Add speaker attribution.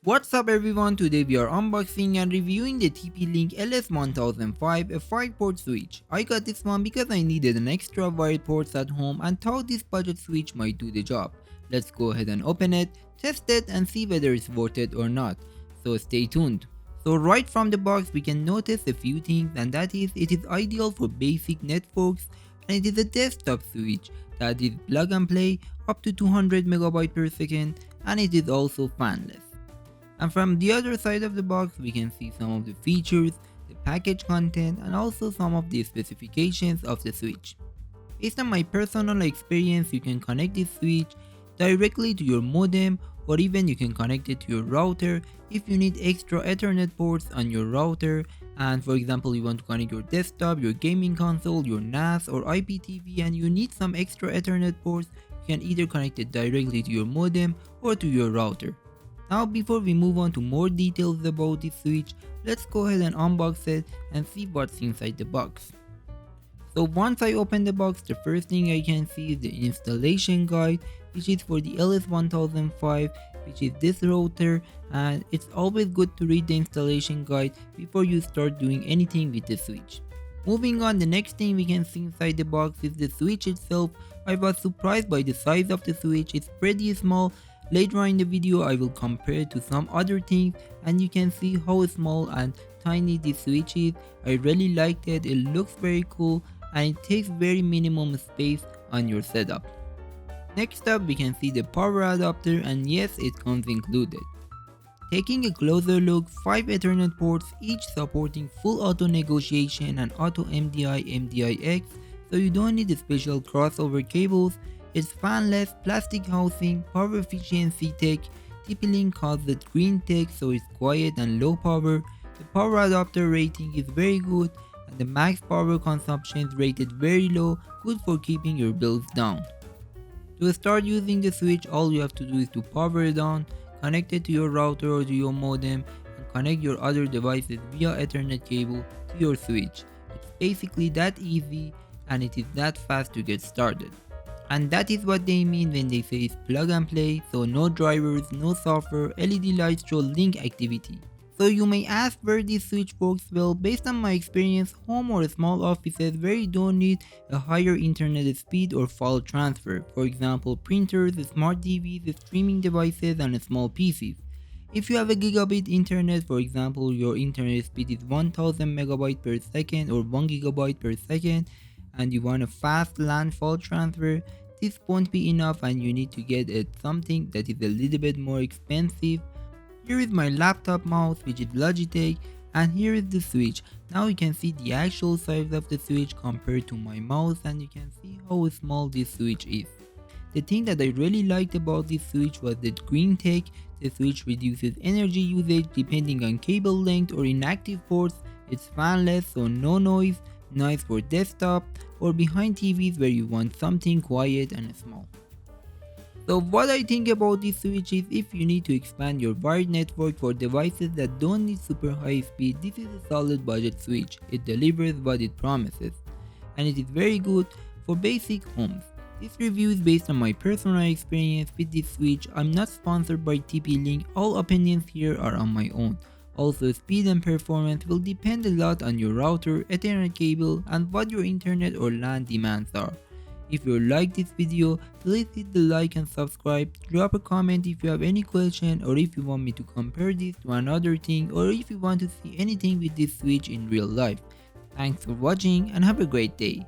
Speaker 1: What's up everyone, today we are unboxing and reviewing the TP-Link LS1005, a 5-port switch. I got this one because I needed an extra wired ports at home and thought this budget switch might do the job. Let's go ahead and open it, test it and see whether it's worth it or not. So stay tuned. So right from the box we can notice a few things, and that is it is ideal for basic networks and it is a desktop switch that is plug and play up to 200 MB per second, and it is also fanless. And from the other side of the box we can see some of the features, the package content and also some of the specifications of the switch. Based on my personal experience, you can connect this switch directly to your modem, or even you can connect it to your router if you need extra Ethernet ports on your router, and for example you want to connect your desktop, your gaming console, your NAS or IPTV and you need some extra Ethernet ports, you can either connect it directly to your modem or to your router. Now before we move on to more details about this switch, let's go ahead and unbox it and see what's inside the box. So once I open the box, the first thing I can see is the installation guide, which is for the LS1005, which is this router, and it's always good to read the installation guide before you start doing anything with the switch. Moving on, the next thing we can see inside the box is the switch itself. I was surprised by the size of the switch, it's pretty small. Later on in the video I will compare it to some other things and you can see how small and tiny this switch is. I really liked it, it looks very cool and it takes very minimum space on your setup. Next up we can see the power adapter, and yes, it comes included. Taking a closer look, 5 Ethernet ports, each supporting full auto negotiation and auto MDI MDIX, so you don't need special crossover cables. It's fanless, plastic housing, power efficiency tech. TP-Link calls it green tech, so it's quiet and low power. The power adapter rating is very good and the max power consumption is rated very low, good for keeping your bills down. To start using the switch, all you have to do is to power it on, connect it to your router or to your modem and connect your other devices via Ethernet cable to your switch. It's basically that easy and it is that fast to get started. And that is what they mean when they say it's plug and play, so no drivers, no software, LED lights show link activity. So you may ask where this switch works. Well, based on my experience, home or small offices where you don't need a higher internet speed or file transfer, for example printers, smart TVs, streaming devices and small PCs. If you have a gigabit internet, for example your internet speed is 1000 MB per second or 1 GB per second, and you want a fast LAN file transfer, this won't be enough and you need to get something that is a little bit more expensive. Here is my laptop mouse, which is Logitech, and here is the switch. Now you can see the actual size of the switch compared to my mouse and you can see how small this switch is. The thing that I really liked about this switch was that green tech. The switch reduces energy usage depending on cable length or inactive ports. It's fanless, so no noise, nice for desktop or behind TVs where you want something quiet and small. So what I think about this switch is, if you need to expand your wired network for devices that don't need super high speed, this is a solid budget switch. It delivers what it promises and it is very good for basic homes. This review is based on my personal experience with this switch. I'm not sponsored by TP-Link, all opinions here are on my own. Also, speed and performance will depend a lot on your router, Ethernet cable and what your internet or LAN demands are. If you like this video, please hit the like and subscribe, drop a comment if you have any question or if you want me to compare this to another thing or if you want to see anything with this switch in real life. Thanks for watching and have a great day.